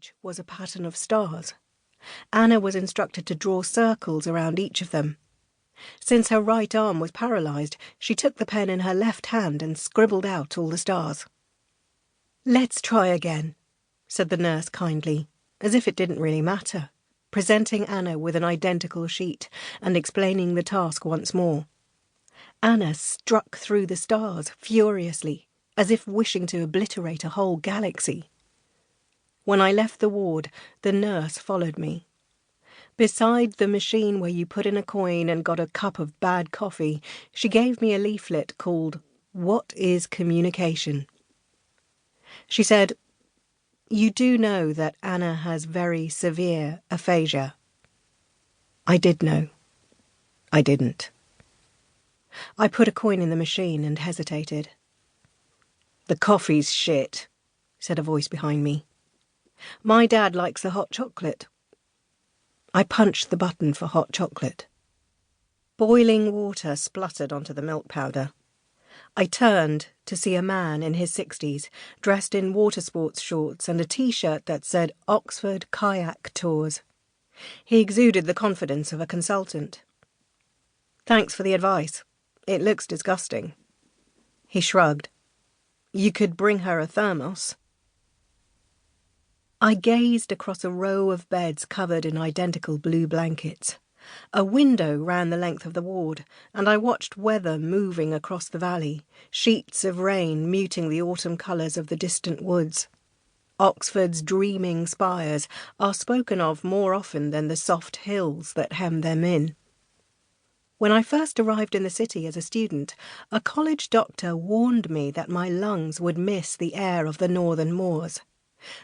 image was a pattern of stars. Anna was instructed to draw circles around each of them. Since her right arm was paralysed, she took the pen in her left hand and scribbled out all the stars. "Let's try again," said the nurse kindly, as if it didn't really matter, presenting Anna with an identical sheet and explaining the task once more. Anna struck through the stars furiously, as if wishing to obliterate a whole galaxy. When I left the ward, the nurse followed me. Beside the machine where you put in a coin and got a cup of bad coffee, she gave me a leaflet called "What is Communication?" She said, "You do know that Anna has very severe aphasia." I did know. I didn't. I put a coin in the machine and hesitated. "The coffee's shit," said a voice behind me. "My dad likes the hot chocolate." I punched the button for hot chocolate. Boiling water spluttered onto the milk powder. I turned to see a man in his 60s, dressed in water sports shorts and a T-shirt that said Oxford Kayak Tours. He exuded the confidence of a consultant. "Thanks for the advice. It looks disgusting." He shrugged. "You could bring her a thermos." I gazed across a row of beds covered in identical blue blankets. A window ran the length of the ward, and I watched weather moving across the valley, sheets of rain muting the autumn colours of the distant woods. Oxford's dreaming spires are spoken of more often than the soft hills that hem them in. When I first arrived in the city as a student, a college doctor warned me that my lungs would miss the air of the northern moors.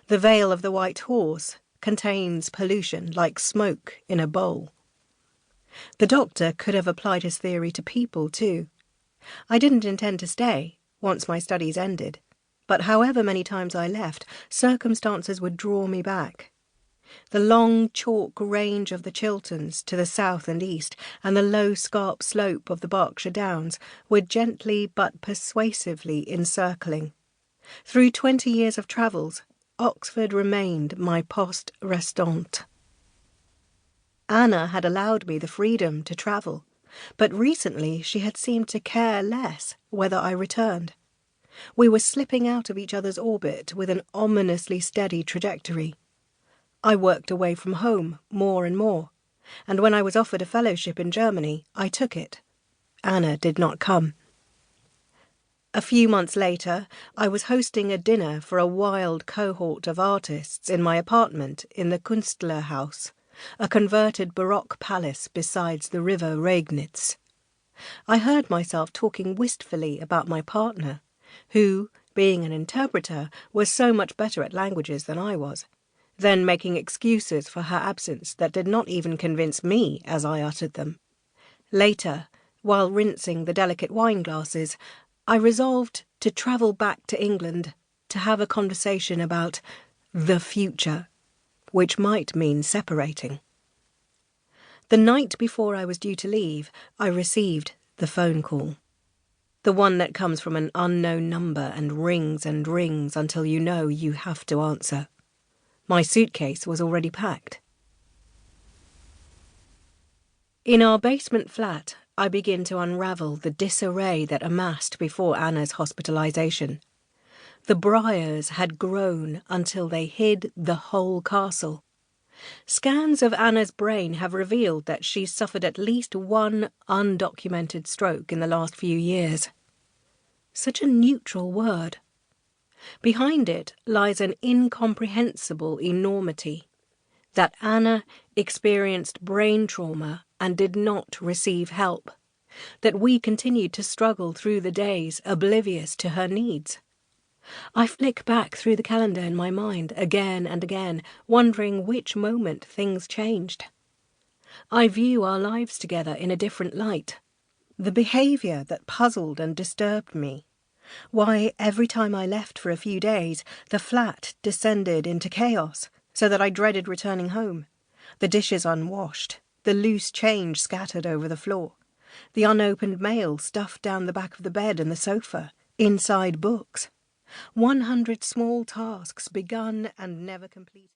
The Vale of the White Horse contains pollution like smoke in a bowl. The doctor could have applied his theory to people too. I didn't intend to stay once my studies ended, but however many times I left, circumstances would draw me back. The long chalk range of the Chilterns to the south and east, and the low scarp slope of the Berkshire Downs were gently but persuasively encircling. Through 20 years of travels, Oxford remained my poste restante. Anna had allowed me the freedom to travel, but recently she had seemed to care less whether I returned. We were slipping out of each other's orbit with an ominously steady trajectory. I worked away from home more and more, and when I was offered a fellowship in Germany, I took it. Anna did not come. A few months later, I was hosting a dinner for a wild cohort of artists in my apartment in the Künstlerhaus, a converted Baroque palace beside the river Regnitz. I heard myself talking wistfully about my partner, who, being an interpreter, was so much better at languages than I was, then making excuses for her absence that did not even convince me as I uttered them. Later, while rinsing the delicate wine glasses, I resolved to travel back to England to have a conversation about the future, which might mean separating. The night before I was due to leave, I received the phone call. The one that comes from an unknown number and rings until you know you have to answer. My suitcase was already packed. In our basement flat, I begin to unravel the disarray that amassed before Anna's hospitalisation. The briars had grown until they hid the whole castle. Scans of Anna's brain have revealed that she suffered at least one undocumented stroke in the last few years. Such a neutral word. Behind it lies an incomprehensible enormity, that Anna experienced brain trauma and did not receive help, that we continued to struggle through the days oblivious to her needs. I flick back through the calendar in my mind again and again, wondering which moment things changed. I view our lives together in a different light. The behaviour that puzzled and disturbed me. Why, every time I left for a few days, the flat descended into chaos, so that I dreaded returning home. The dishes unwashed, the loose change scattered over the floor, the unopened mail stuffed down the back of the bed and the sofa, inside books. 100 small tasks begun and never completed.